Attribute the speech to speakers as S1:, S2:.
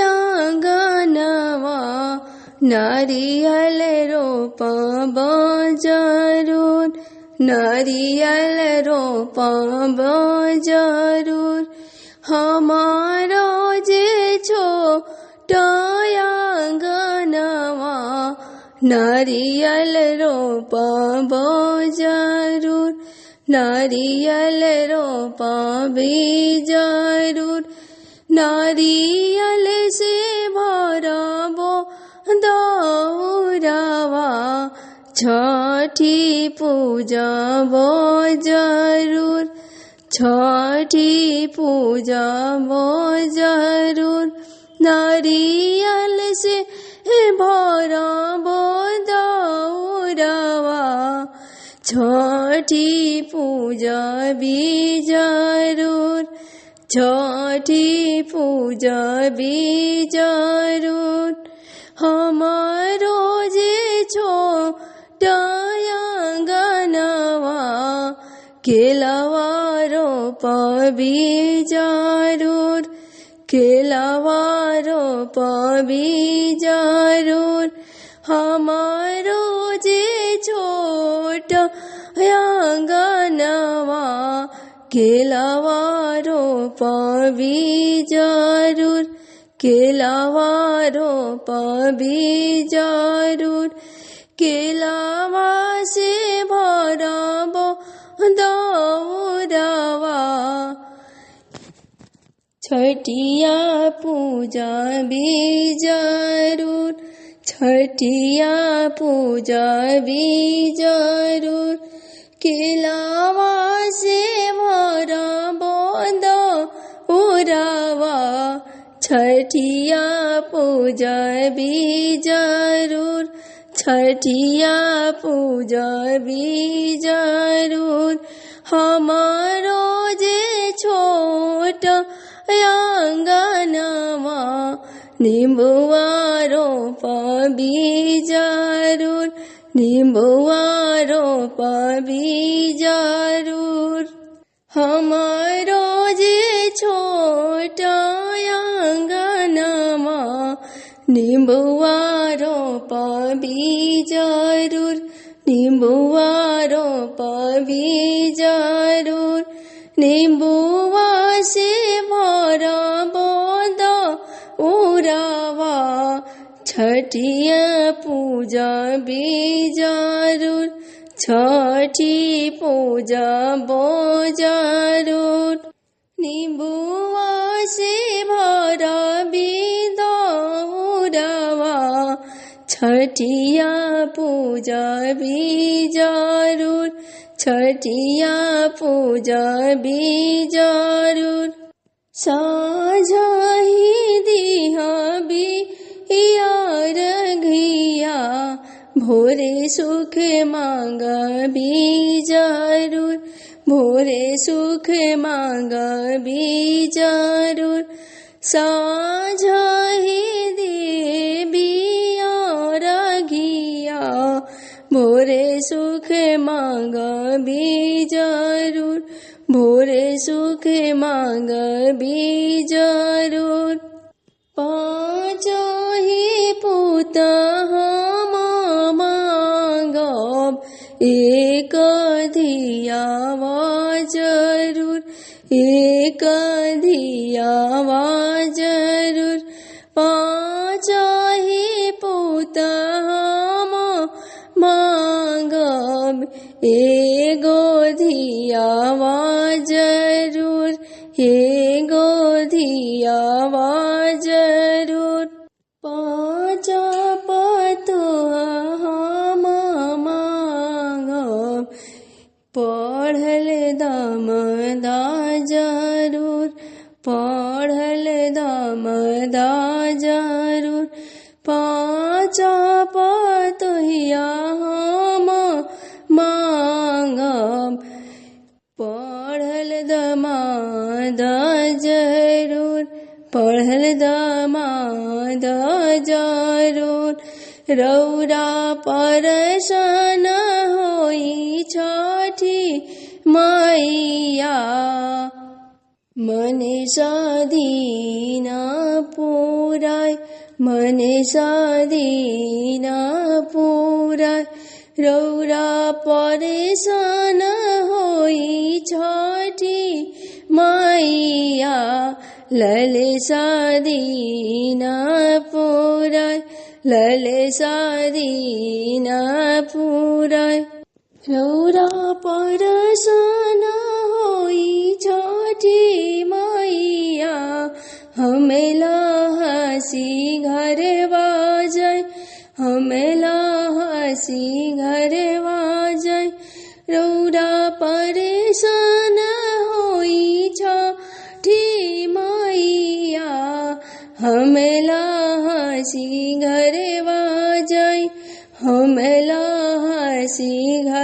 S1: आंगनवा नारियल रोपब जरूर, नारियल रोपब जरूर। हमारो जे छोट आंगनवा नारियल रोपब जरूर, नारियल रोपबे जरूर। नारियल से भरबो दौरवा छठी पूजबो जरूर, छठी पूजबो जरूर। नारियल से भरबो दौरवा छठी पूजबे जरूर, छठी पूजबे जरूर। हमारो जे छोट आंगनवा केलवा रोपबे जरूर, केलवा रोपबे जरूर। हमारो जे छोट आंगनवा केलवा रोपबे जरूर, केलवा रोपबे जरूर। केलवा से भरबो दौरवा छठिया पूजबे जरूर, छठिया पूजबे जरूर। केलवा से भरबो दौरवा छठिया पूजबे जरूर, छठिया पूजबे जरूर। हमारो जे छोट आंगनवा नींबुआ रोपबे जरूर, नींबुआ रोपबे जरूर। हमारो जे छोट आंगनवा नींबुआ रोपबे जरूर, नींबुआ रोपबे जरूर। नींबुआ से भरबो दौरवा छठिया पूजबे जरूर, छठी पूजबो जरूर। नींबुआ से भरबे दौरवा छठिया पूजबे जरूर, छठिया पूजबे जरूर। साझहि दिहबे अर्घिया भोरे सुख मांगबे जरूर, भोरे सुख मांगबे जरूर। साझहि देबे अर्घिया भोरे सुख मांगबे जरूर, भोरे सुख मांगबे जरूर। पाँचहि पूत हम मांगब एक धियावा जरूर, एक धियावा जरूर। पाँचहि पूत हम मांगब एगो धियावा जरूर, एगो धियावा जरूर। पाँच पतोहा हम मांगब पढ़ल दमदा जरूर, पढ़ल दमदा जरूर। पाँच पतोहिया हम मांगब पढ़ल दमादा जरूर, पढ़ल दमादा जरूर। रौरा परसन होई छठी मैया मनीषा दीना पुराय मने साधीना पुराय रौरा परेशान होई छठी मैया लले साधीना पुराय लले साधीना पुराय रौरा परेशान होई छठी मैया हमेला हसी घर बाजय हमेला हसी घर बाजय रौरा परेशान होई छठी मैया हमेला हसी घर बाजय हमेला हसी घर